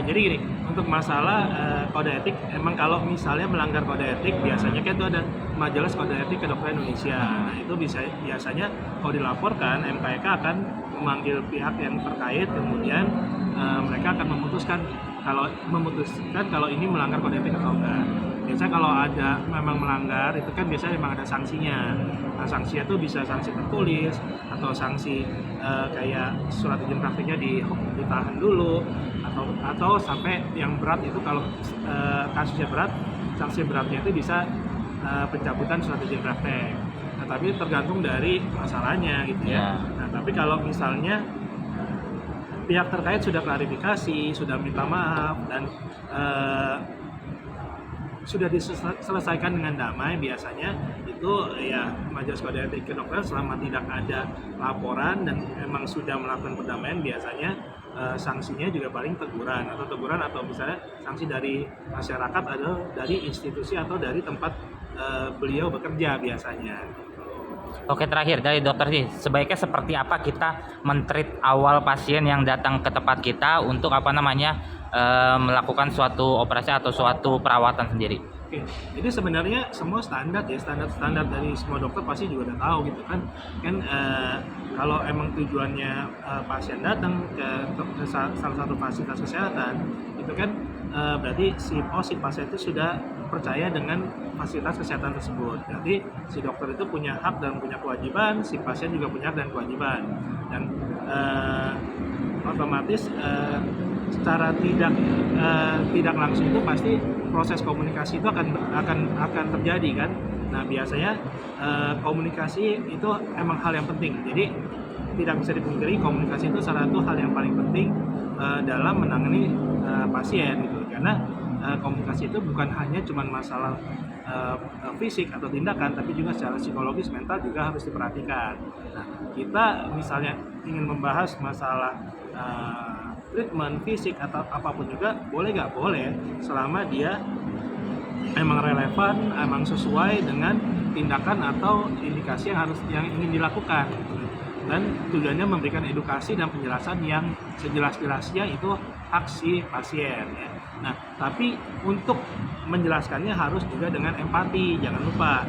Jadi gini, untuk masalah kode etik, emang kalau misalnya melanggar kode etik, biasanya kan itu ada Majelis Kode Etik Kedokteran Indonesia. Nah, itu biasanya kalau dilaporkan, MKEK akan memanggil pihak yang terkait, kemudian mereka akan memutuskan kalau ini melanggar kode etik atau enggak. Biasanya kalau ada memang melanggar, itu kan biasanya memang ada sanksinya. Nah, sanksinya itu bisa sanksi tertulis atau sanksi kayak surat izin praktiknya ditahan dulu, atau sampai yang berat itu kalau kasusnya berat, sanksi beratnya itu bisa pencabutan surat izin praktek. Nah, tapi tergantung dari masalahnya gitu ya. Nah, tapi kalau misalnya pihak terkait sudah klarifikasi, sudah minta maaf, dan sudah diselesaikan dengan damai, biasanya itu ya Majelis Kode Etik Kedokteran selama tidak ada laporan dan memang sudah melakukan perdamaian, biasanya sanksinya juga paling teguran atau misalnya sanksi dari masyarakat atau dari institusi atau dari tempat beliau bekerja biasanya. Oke, terakhir dari dokter sih, sebaiknya seperti apa kita men-treat awal pasien yang datang ke tempat kita untuk melakukan suatu operasi atau suatu perawatan sendiri? Oke, jadi sebenarnya semua standar dari semua dokter pasti juga udah tahu gitu kan kalau emang tujuannya pasien datang ke salah satu fasilitas kesehatan itu kan berarti si pasien itu sudah percaya dengan fasilitas kesehatan tersebut. Jadi si dokter itu punya hak dan punya kewajiban, si pasien juga punya hak dan kewajiban, dan otomatis secara tidak langsung itu pasti proses komunikasi itu akan terjadi kan. Nah, biasanya komunikasi itu emang hal yang penting. Jadi tidak bisa dipungkiri komunikasi itu salah satu hal yang paling penting dalam menangani pasien gitu. Karena komunikasi itu bukan hanya cuma masalah fisik atau tindakan, tapi juga secara psikologis, mental juga harus diperhatikan. Nah, kita misalnya ingin membahas masalah treatment fisik atau apapun juga boleh nggak boleh, selama dia emang relevan, emang sesuai dengan tindakan atau indikasi yang ingin dilakukan, dan tujuannya memberikan edukasi dan penjelasan yang sejelas-jelasnya itu hak si pasien ya. Nah, tapi untuk menjelaskannya harus juga dengan empati, jangan lupa,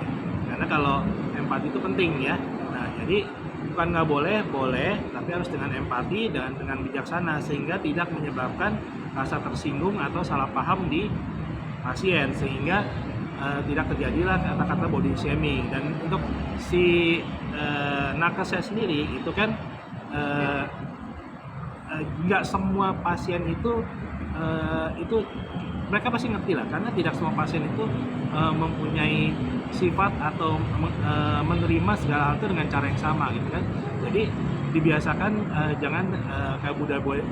karena kalau empati itu penting ya. Nah, jadi bukan nggak boleh, tapi harus dengan empati dan dengan bijaksana sehingga tidak menyebabkan rasa tersinggung atau salah paham di pasien, sehingga tidak terjadilah kata-kata body shaming. Dan untuk si nakesnya sendiri itu kan nggak semua pasien itu mereka pasti ngerti lah, karena tidak semua pasien itu mempunyai sifat atau menerima segala hal itu dengan cara yang sama gitu kan. Jadi dibiasakan jangan kayak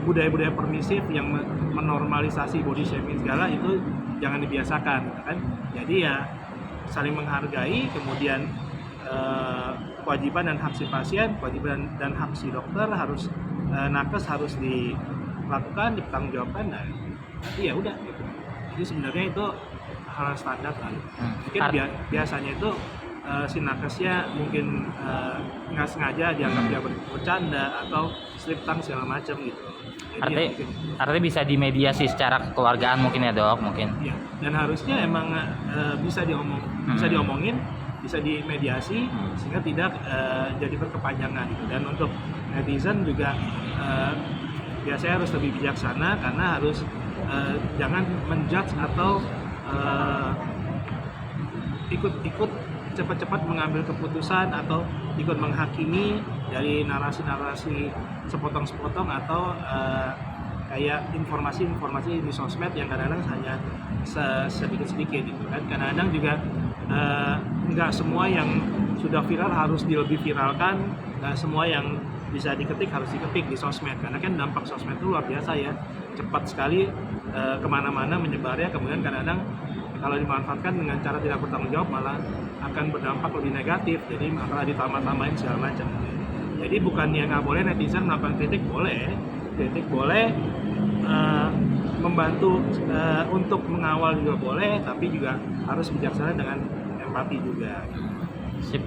budaya-budaya permisif yang menormalisasi body shaming segala, itu jangan dibiasakan gitu kan. Jadi ya saling menghargai, kemudian kewajiban dan hak si pasien, kewajiban dan hak si dokter harus nakes harus dilakukan, dipertanggungjawabkan, dan nanti ya udah gitu. Jadi sebenarnya itu hal standar lah. Mungkin biasanya itu si nakesnya mungkin nggak sengaja dianggap dia bercanda atau slip tongue segala macam gitu. Artinya bisa dimediasi secara kekeluargaan mungkin ya dok, mungkin. Iya, dan harusnya emang bisa diomongin, bisa dimediasi sehingga tidak jadi berkepanjangan gitu. Dan untuk netizen juga biasanya harus lebih bijaksana, karena harus jangan menjudge atau ikut cepat-cepat mengambil keputusan atau ikut menghakimi dari narasi-narasi sepotong-sepotong atau kayak informasi-informasi di sosmed yang kadang-kadang hanya sedikit-sedikit gitu kan. Kadang-kadang juga nggak semua yang sudah viral harus lebih viralkan, nggak semua yang bisa diketik harus diketik di sosmed, karena kan dampak sosmed itu luar biasa ya, cepat sekali kemana-mana menyebarnya. Kemudian kadang-kadang kalau dimanfaatkan dengan cara tidak bertanggung jawab malah akan berdampak lebih negatif, jadi malah ditambah-tambahin segala macam. Jadi bukannya nggak boleh netizen melakukan kritik boleh, membantu untuk mengawal juga boleh, tapi juga harus bijaksana dengan empati juga. Sip.